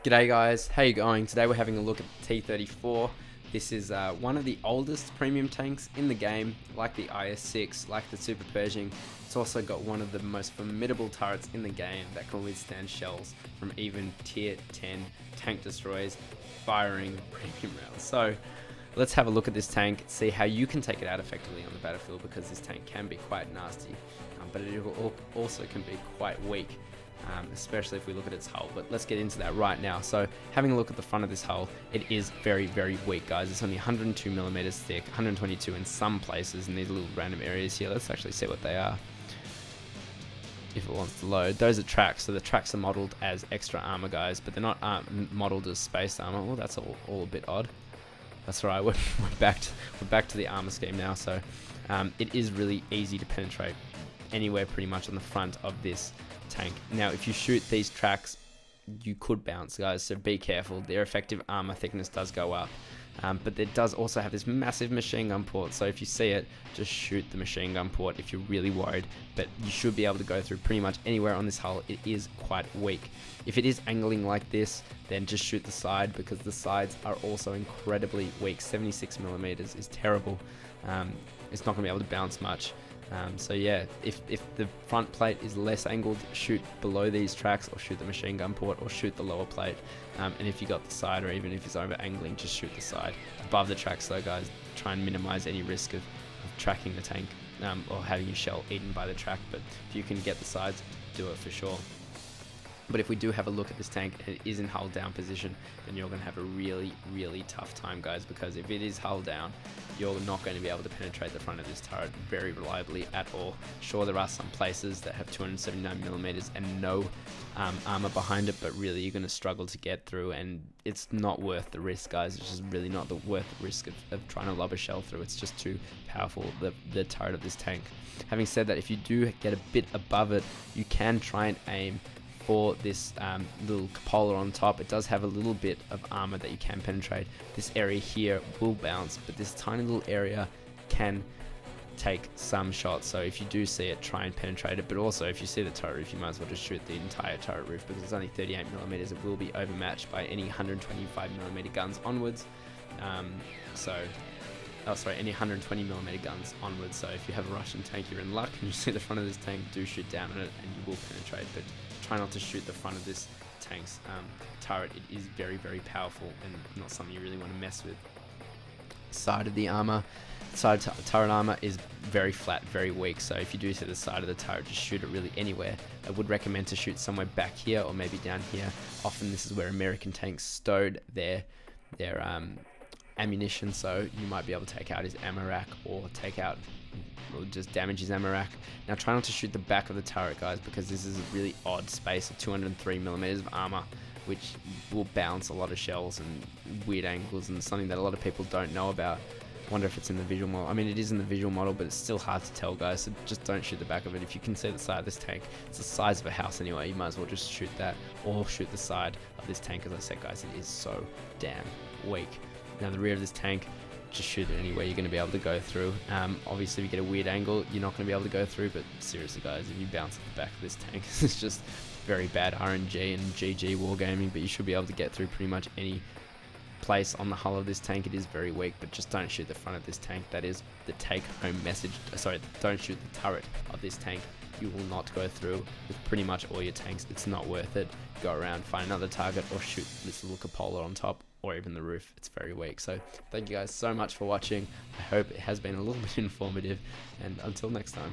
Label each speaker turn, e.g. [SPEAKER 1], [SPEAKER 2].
[SPEAKER 1] G'day guys, how you going? Today we're having a look at the T-34. This is one of the oldest premium tanks in the game, like the IS-6, like the Super Pershing. It's also got one of the most formidable turrets in the game that can withstand shells from even tier 10 tank destroyers firing premium rounds. So let's have a look at this tank, see how you can take it out effectively on the battlefield, because this tank can be quite nasty, but it also can be quite weak. Especially if we look at its hull, but let's get into that right now. So having a look at the front of this hull, it is very weak, guys. It's only 102 millimeters thick, 122 in some places in these little random areas here. Let's actually see what they are if it wants to load. Those are tracks, so the tracks are modeled as extra armor, guys, but they're not modeled as space armor. Well, that's all a bit odd. That's right, we're back to the armor scheme now. So it is really easy to penetrate anywhere pretty much on the front of this tank. Now if you shoot these tracks, you could bounce, guys, so be careful. Their effective armor thickness does go up, but it does also have this massive machine gun port, so if you see it, just shoot the machine gun port if you're really worried. But you should be able to go through pretty much anywhere on this hull. It is quite weak. If it is angling like this, then just shoot the side, because the sides are also incredibly weak. 76 millimeters is terrible. It's not going to be able to bounce much. So yeah, if the front plate is less angled, shoot below these tracks, or shoot the machine gun port, or shoot the lower plate. And if you got the side, or even if it's over angling, just shoot the side. Above the tracks though, guys, try and minimize any risk of tracking the tank, or having your shell eaten by the track. But if you can get the sides, do it for sure. But if we do have a look at this tank and it is in hull down position, then you're going to have a really tough time, guys, because if it is hull down, you're not going to be able to penetrate the front of this turret very reliably at all. Sure, there are some places that have 279 millimeters and no armor behind it, but really you're going to struggle to get through, and it's not worth the risk, guys. It's just really not worth the risk of trying to lob a shell through. It's just too powerful, the turret of this tank. Having said that, if you do get a bit above it, you can try and aim for this little cupola on top. It does have a little bit of armor that you can penetrate. This area here will bounce, but this tiny little area can take some shots. So if you do see it, try and penetrate it. But also, if you see the turret roof, you might as well just shoot the entire turret roof, because it's only 38 millimeters. It will be overmatched by any 125 millimeter guns onwards. Any 120 millimeter guns onwards. So if you have a Russian tank, you're in luck, and you see the front of this tank, do shoot down on it and you will penetrate. But try not to shoot the front of this tank's turret. It is very powerful and not something you really want to mess with. Side of the armor, turret armor is very flat, very weak. So if you do see the side of the turret, just shoot it really anywhere. I would recommend to shoot somewhere back here or maybe down here. Often this is where American tanks stowed their ammunition, so you might be able to take out his ammo rack, or just damage his ammo rack. Now try not to shoot the back of the turret, guys, because this is a really odd space of 203 millimeters of armor, which will bounce a lot of shells and weird angles, and something that a lot of people don't know about. Wonder if it's in the visual model. I mean, it is in the visual model, but it's still hard to tell, guys, so just don't shoot the back of it. If you can see the side of this tank, it's the size of a house anyway, you might as well just shoot that, or shoot the side of this tank. As I said, guys, it is so damn weak. Now the rear of this tank, just shoot it anywhere you're going to be able to go through. Obviously if you get a weird angle, you're not going to be able to go through, but seriously, guys, if you bounce off the back of this tank, it's just very bad RNG and GG wargaming. But you should be able to get through pretty much any place on the hull of this tank. It is very weak, but just don't shoot the front of this tank. That is the take home message. Sorry, don't shoot the turret of this tank. You will not go through with pretty much all your tanks. It's not worth it. Go around, find another target, or shoot this little cupola on top, or even the roof. It's very weak. So thank you guys so much for watching. I hope it has been a little bit informative, and until next time.